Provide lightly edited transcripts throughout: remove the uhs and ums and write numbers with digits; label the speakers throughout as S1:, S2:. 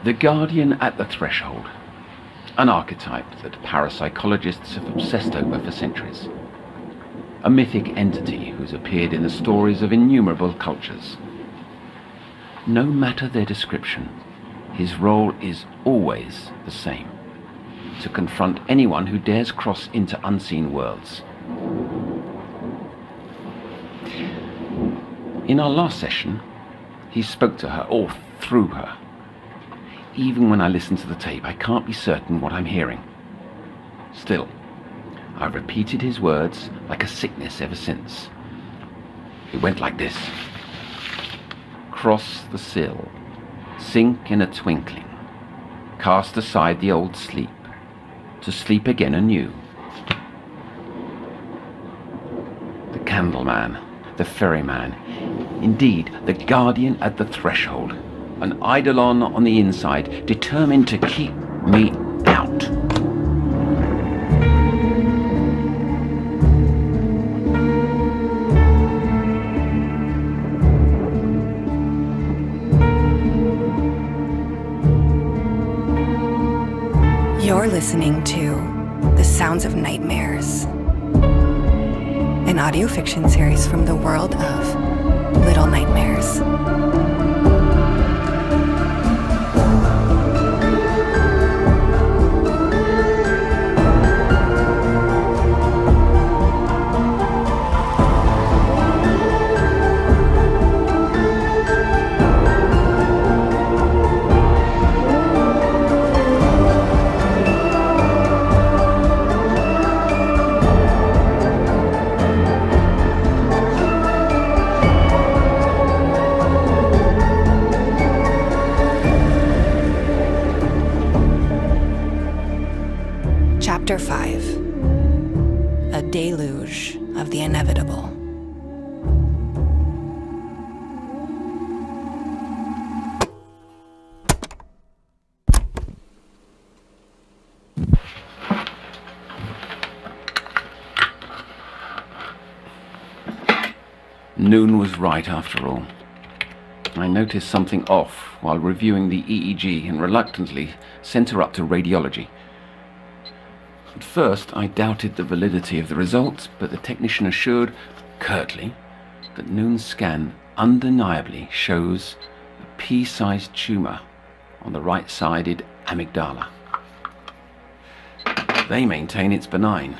S1: The guardian at the threshold. An archetype that parapsychologists have obsessed over for centuries. A mythic entity who's appeared in the stories of innumerable cultures. No matter their description, his role is always the same: to confront anyone who dares cross into unseen worlds. In our last session, he spoke to her, or through her. Even when I listen to the tape, I can't be certain what I'm hearing. Still, I've repeated his words like a sickness ever since. It went like this: cross the sill, sink in a twinkling, cast aside the old sleep, to sleep again anew. The candleman, the ferryman, indeed the guardian at the threshold, an eidolon on the inside, determined to keep me out.
S2: You're listening to The Sounds of Nightmares, an audio fiction series from the world of Little Nightmares. Chapter 5: A Deluge of the Inevitable.
S1: Noon was right after all. I noticed something off while reviewing the EEG and reluctantly sent her up to radiology. At first, I doubted the validity of the results, but the technician assured, curtly, that Noon's scan undeniably shows a pea-sized tumour on the right-sided amygdala. They maintain it's benign,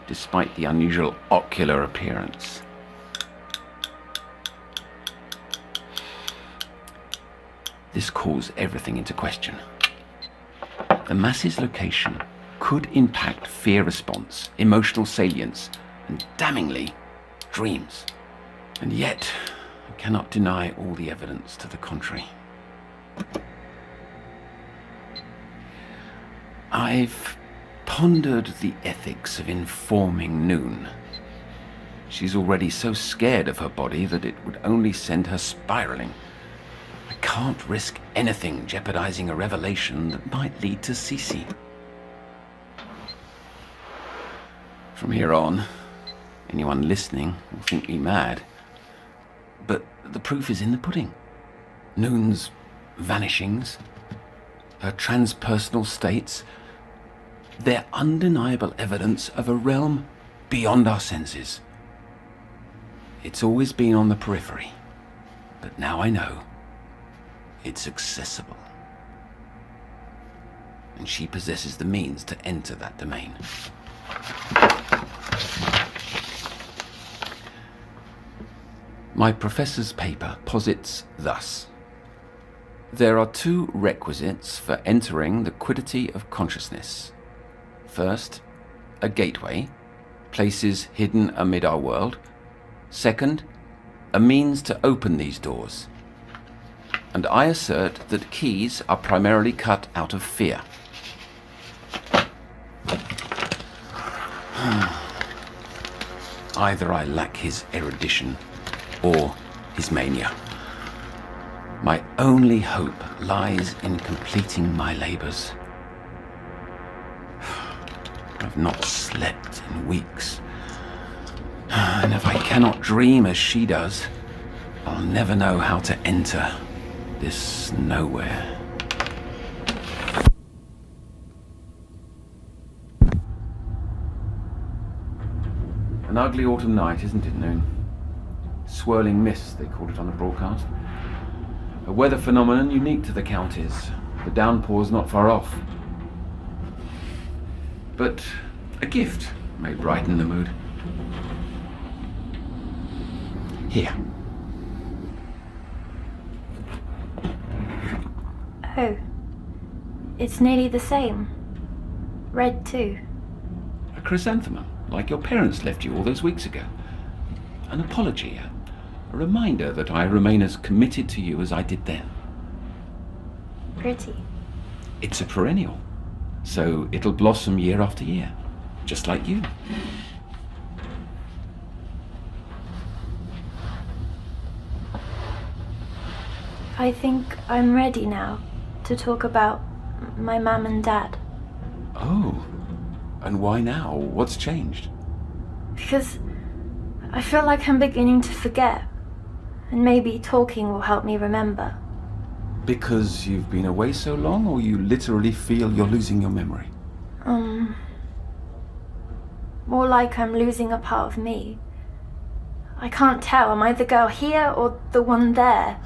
S1: despite the unusual ocular appearance. This calls everything into question. The mass's location could impact fear response, emotional salience, and damningly, dreams. And yet, I cannot deny all the evidence to the contrary. I've pondered the ethics of informing Noon. She's already so scared of her body that it would only send her spiraling. I can't risk anything jeopardizing a revelation that might lead to Cece. From here on, anyone listening will think me mad. But the proof is in the pudding. Noon's vanishings, her transpersonal states, they're undeniable evidence of a realm beyond our senses. It's always been on the periphery, but now I know it's accessible. And she possesses the means to enter that domain. My professor's paper posits thus: there are two requisites for entering the quiddity of consciousness. First, a gateway, places hidden amid our world. Second, a means to open these doors. And I assert that keys are primarily cut out of fear. Either I lack his erudition or his mania. My only hope lies in completing my labors. I've not slept in weeks. And if I cannot dream as she does, I'll never know how to enter this nowhere. An ugly autumn night, isn't it, Noon? Swirling mist, they called it on the broadcast. A weather phenomenon unique to the counties. The downpour's not far off. But a gift may brighten the mood. Here.
S3: Oh. It's nearly the same. Red too.
S1: A chrysanthemum, like your parents left you all those weeks ago. An apology, a reminder that I remain as committed to you as I did then.
S3: Pretty.
S1: It's a perennial, so it'll blossom year after year, just like you.
S3: I think I'm ready now to talk about my mum and dad.
S1: Oh, and why now? What's changed?
S3: Because I feel like I'm beginning to forget, and maybe talking will help me remember.
S1: Because you've been away so long, or you literally feel you're losing your memory?
S3: More like I'm losing a part of me. I can't tell, am I the girl here or the one there?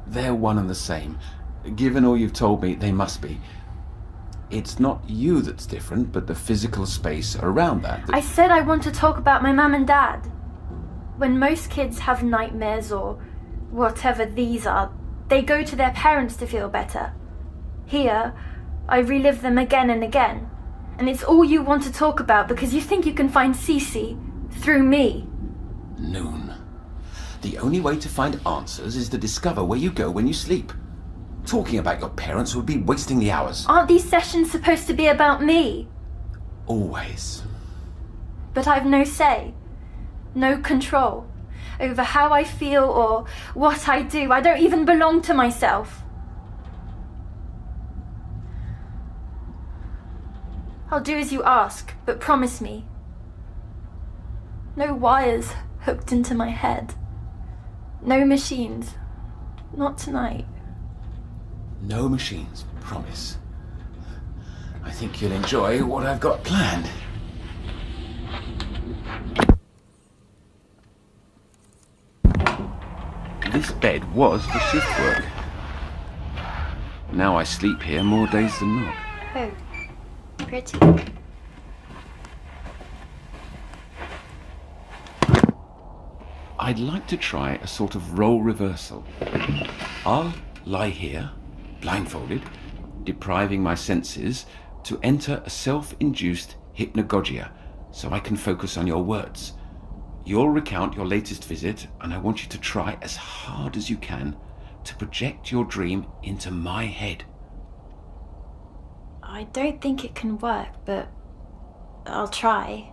S1: They're one and the same. Given all you've told me, they must be. It's not you that's different, but the physical space around that.
S3: I said I want to talk about my mum and dad. When most kids have nightmares or whatever these are, they go to their parents to feel better. Here, I relive them again and again. And it's all you want to talk about because you think you can find Cece through me.
S1: Noon. The only way to find answers is to discover where you go when you sleep. Talking about your parents would be wasting the hours.
S3: Aren't these sessions supposed to be about me?
S1: Always.
S3: But I've no say, no control over how I feel or what I do. I don't even belong to myself. I'll do as you ask, but promise me. No wires hooked into my head. No machines. Not tonight.
S1: No machines, promise. I think you'll enjoy what I've got planned. This bed was for shift work. Now I sleep here more days than not.
S3: Oh, pretty.
S1: I'd like to try a sort of role reversal. I'll lie here, blindfolded, depriving my senses, to enter a self-induced hypnagogia, so I can focus on your words. You'll recount your latest visit, and I want you to try as hard as you can to project your dream into my head.
S3: I don't think it can work, but I'll try.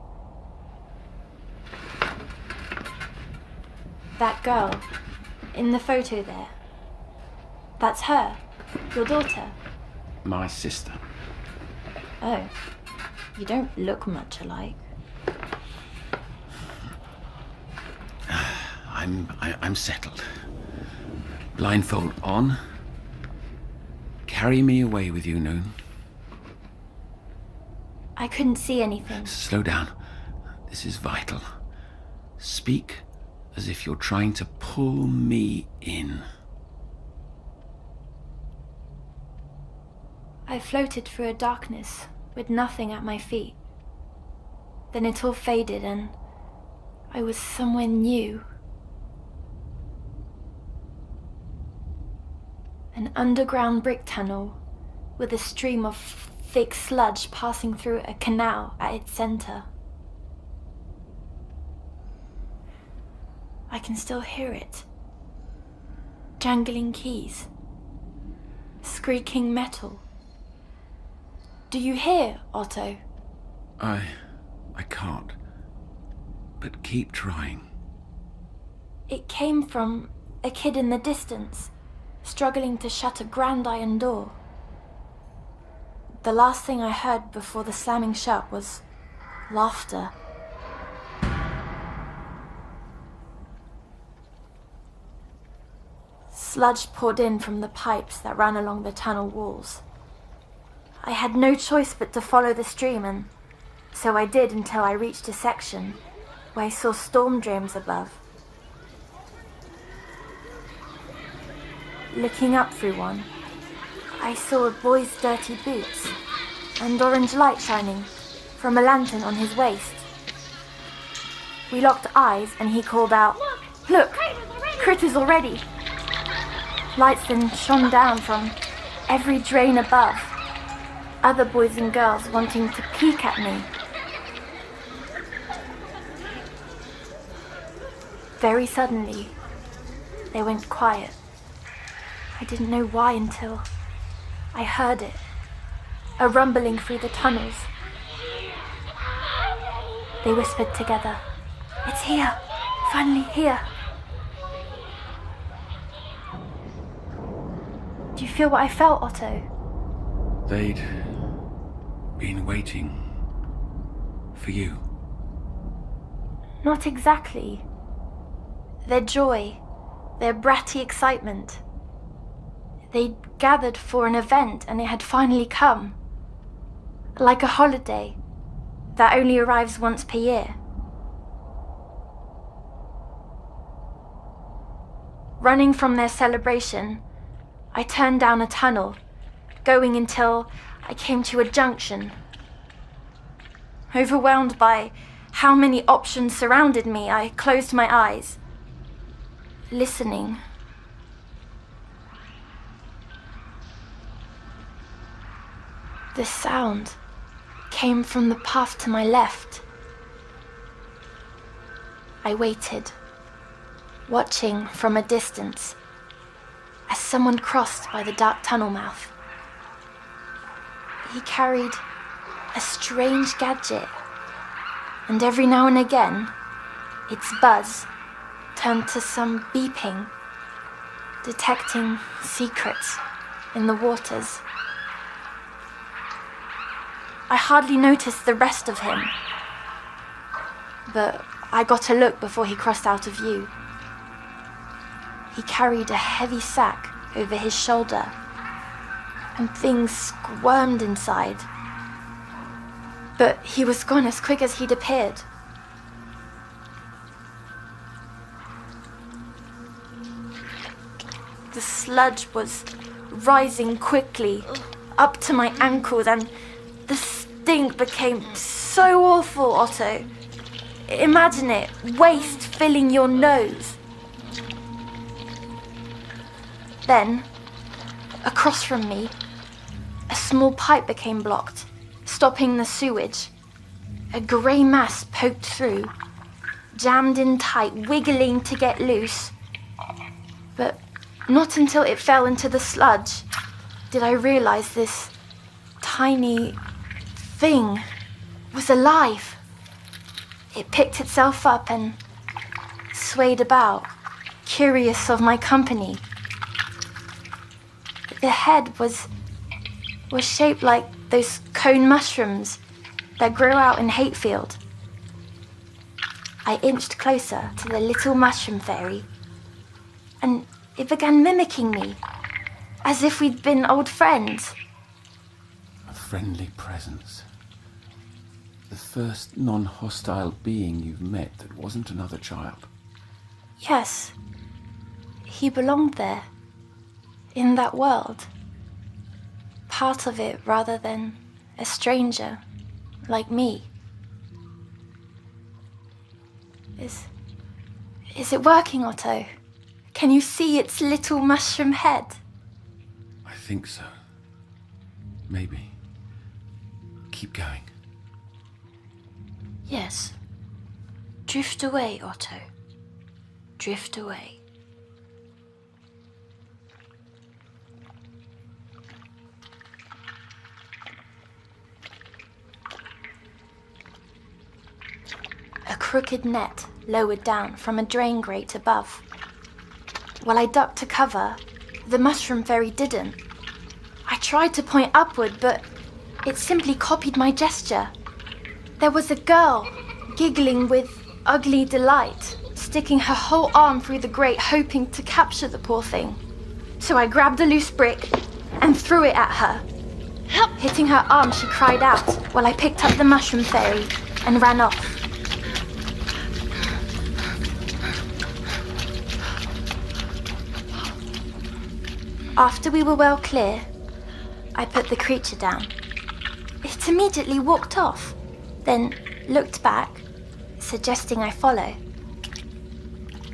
S3: That girl, in the photo there, that's her, your daughter.
S1: My sister.
S3: Oh, you don't look much alike.
S1: I'm settled. Blindfold on. Carry me away with you, Noon.
S3: I couldn't see anything.
S1: Slow down. This is vital. Speak as if you're trying to pull me in.
S3: I floated through a darkness with nothing at my feet. Then it all faded and I was somewhere new. An underground brick tunnel with a stream of thick sludge passing through a canal at its center. I can still hear it. Jangling keys. Squeaking metal. Do you hear, Otto?
S1: I can't. But keep trying.
S3: It came from a kid in the distance, struggling to shut a grand iron door. The last thing I heard before the slamming shut was laughter. Sludge poured in from the pipes that ran along the tunnel walls. I had no choice but to follow the stream, and so I did until I reached a section I saw storm drains above. Looking up through one, I saw a boy's dirty boots and orange light shining from a lantern on his waist. We locked eyes and he called out, "Look, critters already!" Lights then shone down from every drain above, other boys and girls wanting to peek at me. Very suddenly, they went quiet. I didn't know why until I heard it, a rumbling through the tunnels. They whispered together, "It's here, finally here." Do you feel what I felt, Otto?
S1: They'd been waiting for you.
S3: Not exactly. Their joy, their bratty excitement. They'd gathered for an event and it had finally come. Like a holiday that only arrives once per year. Running from their celebration, I turned down a tunnel, going until I came to a junction. Overwhelmed by how many options surrounded me, I closed my eyes, listening. The sound came from the path to my left. I waited, watching from a distance as someone crossed by the dark tunnel mouth. He carried a strange gadget, and every now and again, its buzz turned to some beeping, detecting secrets in the waters. I hardly noticed the rest of him, but I got a look before he crossed out of view. He carried a heavy sack over his shoulder, and things squirmed inside. But he was gone as quick as he'd appeared. The sludge was rising quickly, up to my ankles, and the stink became so awful, Otto. Imagine it, waste filling your nose. Then, across from me, a small pipe became blocked, stopping the sewage. A grey mass poked through, jammed in tight, wiggling to get loose. But not until it fell into the sludge did I realize this tiny thing was alive. It picked itself up and swayed about, curious of my company. The head was shaped like those cone mushrooms that grow out in Hatefield. I inched closer to the little mushroom fairy, and it began mimicking me, as if we'd been old friends.
S1: A friendly presence. The first non-hostile being you've met that wasn't another child.
S3: Yes, he belonged there, in that world. Part of it rather than a stranger, like me. Is it working, Otto? Can you see its little mushroom head?
S1: I think so. Maybe. Keep going.
S3: Yes. Drift away, Otto. Drift away. A crooked net lowered down from a drain grate above. While I ducked to cover, the mushroom fairy didn't. I tried to point upward, but it simply copied my gesture. There was a girl, giggling with ugly delight, sticking her whole arm through the grate, hoping to capture the poor thing. So I grabbed a loose brick and threw it at her. Hitting her arm, she cried out, while I picked up the mushroom fairy and ran off. After we were well clear, I put the creature down. It immediately walked off, then looked back, suggesting I follow.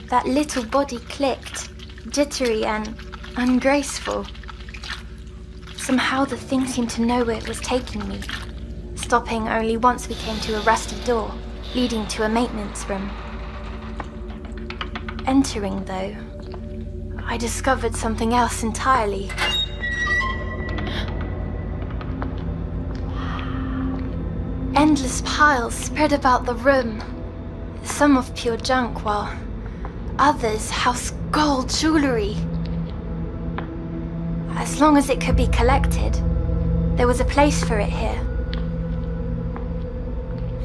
S3: That little body clicked, jittery and ungraceful. Somehow the thing seemed to know where it was taking me, stopping only once we came to a rusty door leading to a maintenance room. Entering, though, I discovered something else entirely. Endless piles spread about the room, some of pure junk, while others house gold jewellery. As long as it could be collected, there was a place for it here.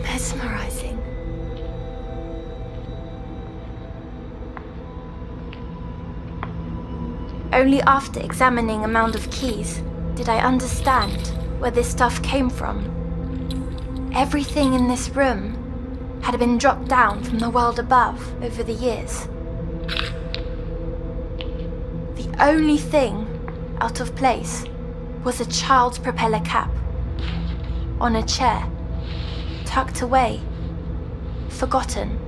S3: Mesmerizing. Only after examining a mound of keys did I understand where this stuff came from. Everything in this room had been dropped down from the world above over the years. The only thing out of place was a child's propeller cap on a chair, tucked away, forgotten.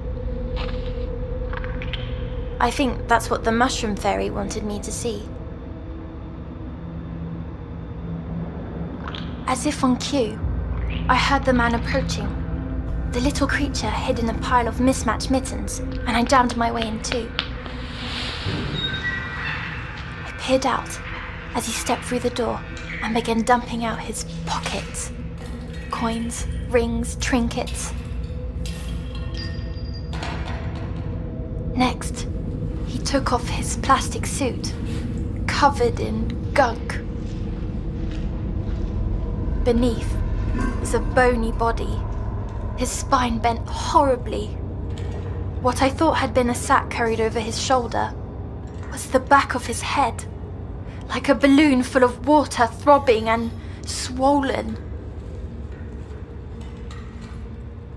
S3: I think that's what the mushroom fairy wanted me to see. As if on cue, I heard the man approaching. The little creature hid in a pile of mismatched mittens, and I jammed my way in too. I peered out as he stepped through the door and began dumping out his pockets. Coins, rings, trinkets. Next, he took off his plastic suit, covered in gunk. Beneath was a bony body, his spine bent horribly. What I thought had been a sack carried over his shoulder was the back of his head, like a balloon full of water, throbbing and swollen.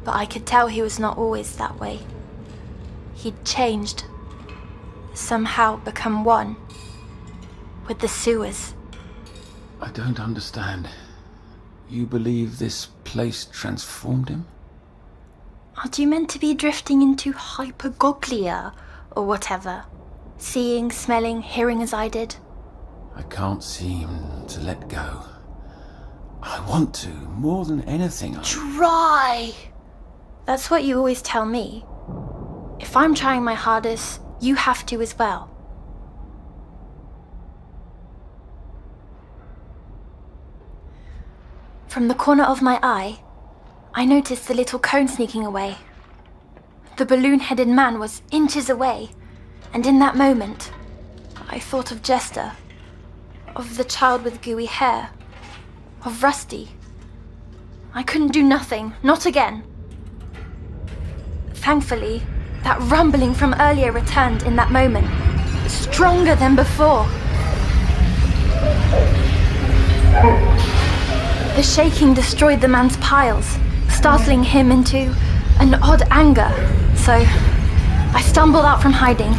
S3: But I could tell he was not always that way. He'd changed, somehow become one with the sewers.
S1: I don't understand. You believe this place transformed him?
S3: Aren't you meant to be drifting into hypergoglia or whatever? Seeing, smelling, hearing as I did?
S1: I can't seem to let go. I want to, more than anything.
S3: Try! That's what you always tell me. If I'm trying my hardest, you have to as well. From the corner of my eye, I noticed the little cone sneaking away. The balloon-headed man was inches away, and in that moment, I thought of Jester, of the child with gooey hair, of Rusty. I couldn't do nothing, not again. Thankfully, that rumbling from earlier returned in that moment, stronger than before. The shaking destroyed the man's piles, startling him into an odd anger. So I stumbled out from hiding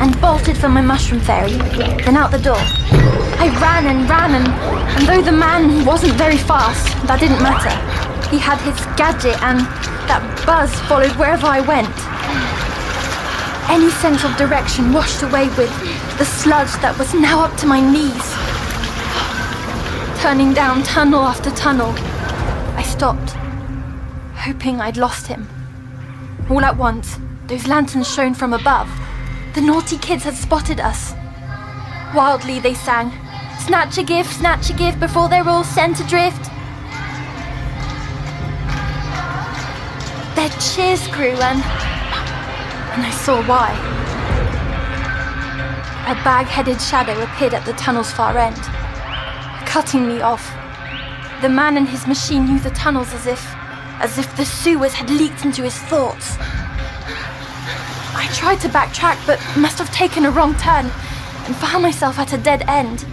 S3: and bolted for my mushroom fairy, then out the door. I ran, and though the man wasn't very fast, that didn't matter. He had his gadget, and that buzz followed wherever I went. Any sense of direction washed away with the sludge that was now up to my knees. Turning down tunnel after tunnel, I stopped, hoping I'd lost him. All at once, those lanterns shone from above. The naughty kids had spotted us. Wildly they sang, snatch a gift before they're all sent adrift. Their cheers grew and I saw why. A bag-headed shadow appeared at the tunnel's far end, cutting me off. The man and his machine knew the tunnels as if the sewers had leaked into his thoughts. I tried to backtrack, but must have taken a wrong turn and found myself at a dead end,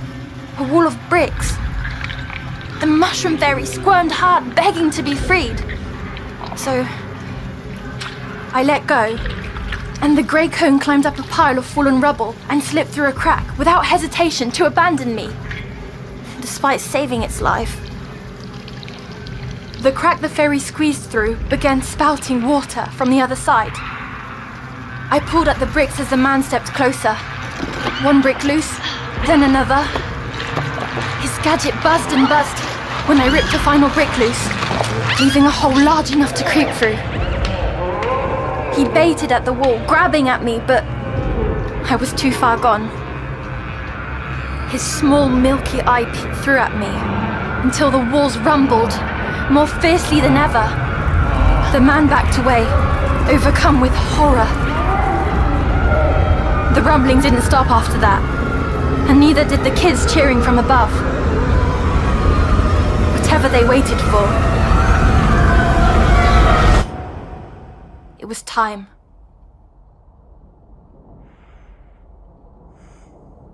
S3: a wall of bricks. The mushroom fairy squirmed hard, begging to be freed. So I let go, and the grey cone climbed up a pile of fallen rubble and slipped through a crack without hesitation to abandon me, despite saving its life. The crack the ferry squeezed through began spouting water from the other side. I pulled at the bricks as the man stepped closer. One brick loose, then another. His gadget buzzed and buzzed when I ripped a final brick loose, leaving a hole large enough to creep through. He baited at the wall, grabbing at me, but I was too far gone. His small, milky eye peeked through at me until the walls rumbled more fiercely than ever. The man backed away, overcome with horror. The rumbling didn't stop after that, and neither did the kids cheering from above. Whatever they waited for, it was time.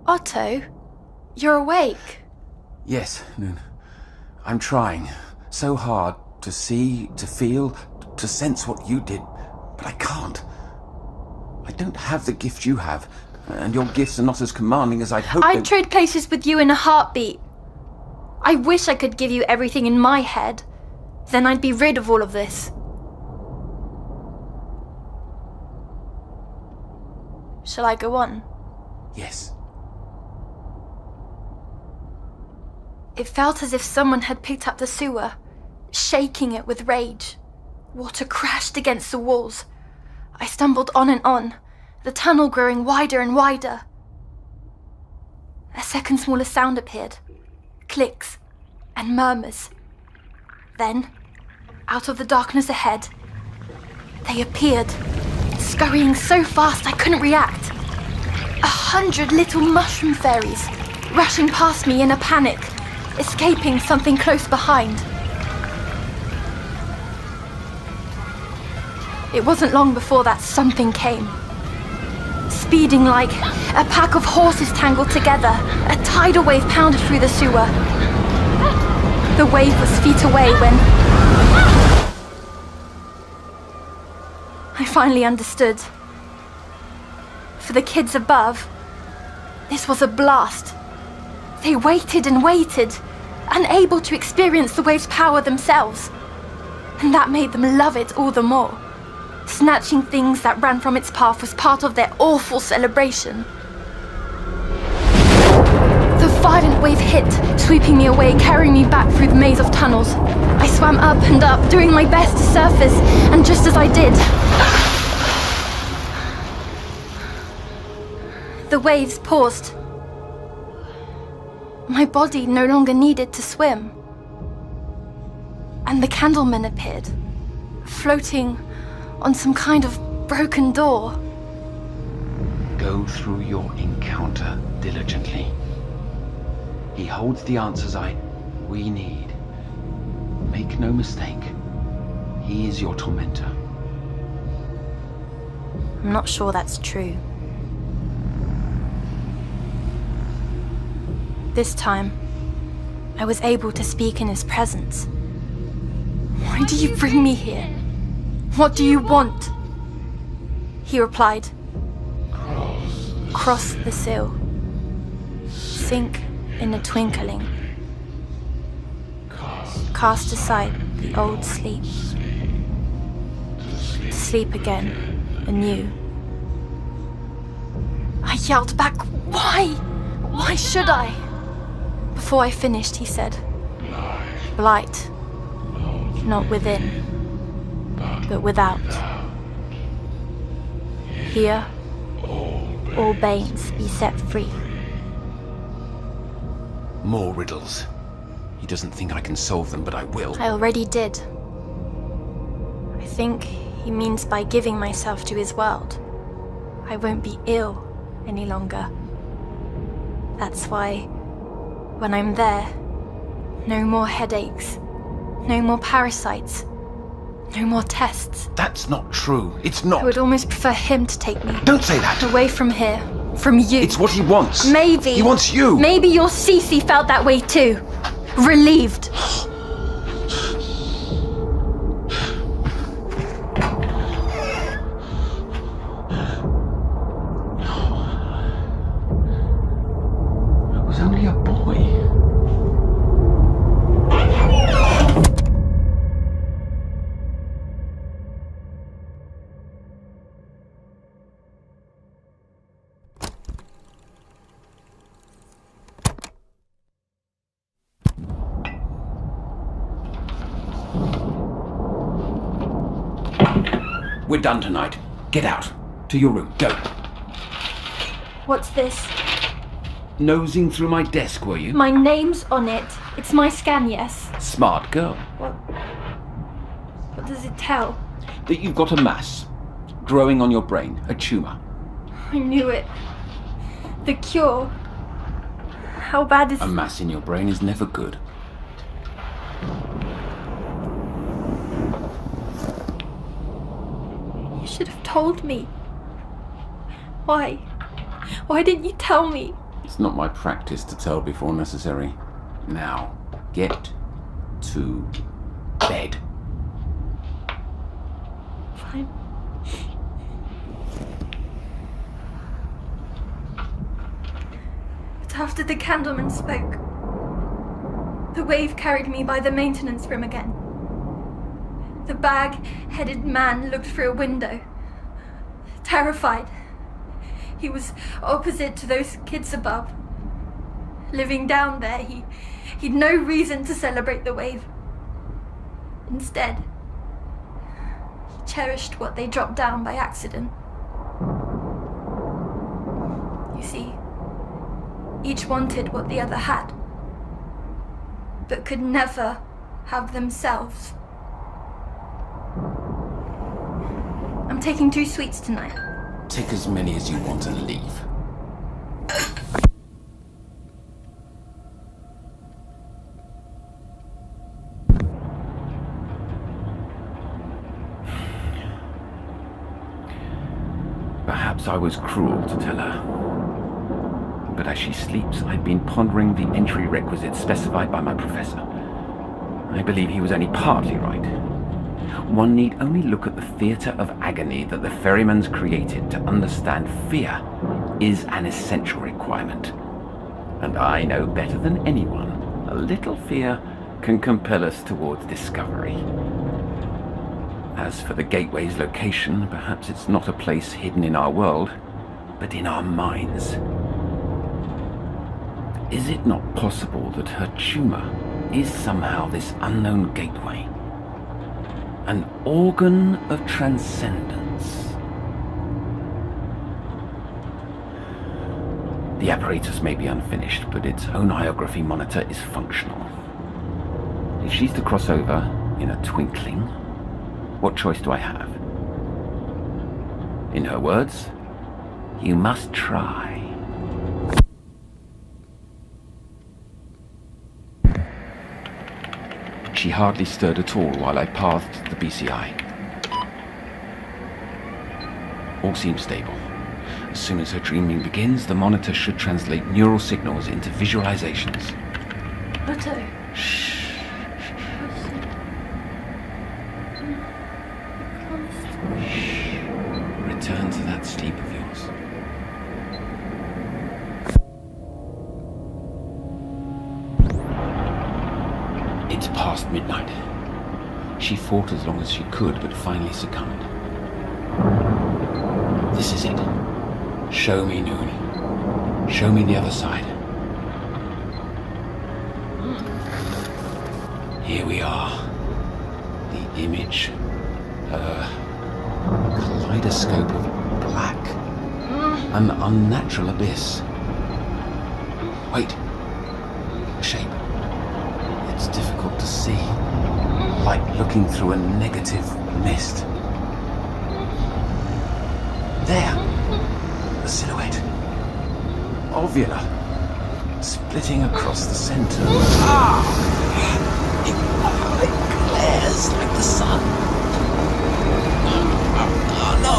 S3: Otto, you're awake.
S1: Yes, Noon. I'm trying so hard to see, to feel, to sense what you did, but I can't. I don't have the gift you have, and your gifts are not as commanding as I'd hoped.
S3: I'd trade places with you in a heartbeat. I wish I could give you everything in my head. Then I'd be rid of all of this. Shall I go on?
S1: Yes.
S3: It felt as if someone had picked up the sewer, shaking it with rage. Water crashed against the walls. I stumbled on and on, the tunnel growing wider and wider. A second smaller sound appeared. Clicks and murmurs. Then, out of the darkness ahead, they appeared, scurrying so fast I couldn't react. 100 little mushroom fairies, rushing past me in a panic, escaping something close behind. It wasn't long before that something came. Speeding like a pack of horses tangled together, a tidal wave pounded through the sewer. The wave was feet away when I finally understood. For the kids above, this was a blast. They waited and waited, unable to experience the wave's power themselves. And that made them love it all the more. Snatching things that ran from its path was part of their awful celebration. The violent wave hit, sweeping me away, carrying me back through the maze of tunnels. I swam up and up, doing my best to surface, and just as I did, the waves paused. My body no longer needed to swim. And the candleman appeared, floating on some kind of broken door.
S1: Go through your encounter diligently. He holds the answers we need. Make no mistake, he is your tormentor.
S3: I'm not sure that's true. This time, I was able to speak in his presence. Why do you bring me here? What do you want? He replied. Cross the sill. Sink in a twinkling. Cast aside the old sleep. To sleep again, anew. I yelled back, why? Why should I? Before I finished, he said, blight, not within, but without. Here, all banes be set free.
S1: More riddles. He doesn't think I can solve them, but I will.
S3: I already did. I think he means by giving myself to his world, I won't be ill any longer. That's why, when I'm there, no more headaches, no more parasites, no more tests.
S1: That's not true. It's not.
S3: I would almost prefer him to take me.
S1: Don't say that.
S3: Away from here. From you.
S1: It's what he wants.
S3: Maybe.
S1: He wants you.
S3: Maybe your Cece felt that way too. Relieved.
S1: We're done tonight. Get out. To your room. Go.
S3: What's this?
S1: Nosing through my desk, were you?
S3: My name's on it. It's my scan, yes.
S1: Smart girl.
S3: What does it tell?
S1: That you've got a mass growing on your brain, a tumour.
S3: I knew it. The cure. How bad is...
S1: A mass in your brain is never good.
S3: You should have told me. Why? Why didn't you tell me?
S1: It's not my practice to tell before necessary. Now, get to bed.
S3: Fine. But after the candleman spoke, the wave carried me by the maintenance room again. The bag-headed man looked through a window, terrified. He was opposite to those kids above. Living down there, he'd no reason to celebrate the wave. Instead, he cherished what they dropped down by accident. You see, each wanted what the other had, but could never have themselves. I'm taking 2 sweets tonight.
S1: Take as many as you want and leave. Perhaps I was cruel to tell her. But as she sleeps, I've been pondering the entry requisites specified by my professor. I believe he was only partly right. One need only look at the theatre of agony that the ferryman's created to understand fear is an essential requirement. And I know better than anyone, a little fear can compel us towards discovery. As for the gateway's location, perhaps it's not a place hidden in our world, but in our minds. Is it not possible that her tumour is somehow this unknown gateway? An organ of transcendence. The apparatus may be unfinished, but its oneography monitor is functional. If she's to cross over in a twinkling, what choice do I have? In her words, you must try. She hardly stirred at all while I pathed the BCI. All seems stable. As soon as her dreaming begins, the monitor should translate neural signals into visualizations.
S3: Otto.
S1: Shh. Return to that sleep of yours. It's past midnight. She fought as long as she could, but finally succumbed. This is it. Show me, Noon. Show me the other side. Here we are. The image. A kaleidoscope of black. An unnatural abyss. Wait. A shape. It's difficult to see. Like looking through a negative mist. There. The silhouette. Ovula. Splitting across the center. It glares like the sun. Oh no!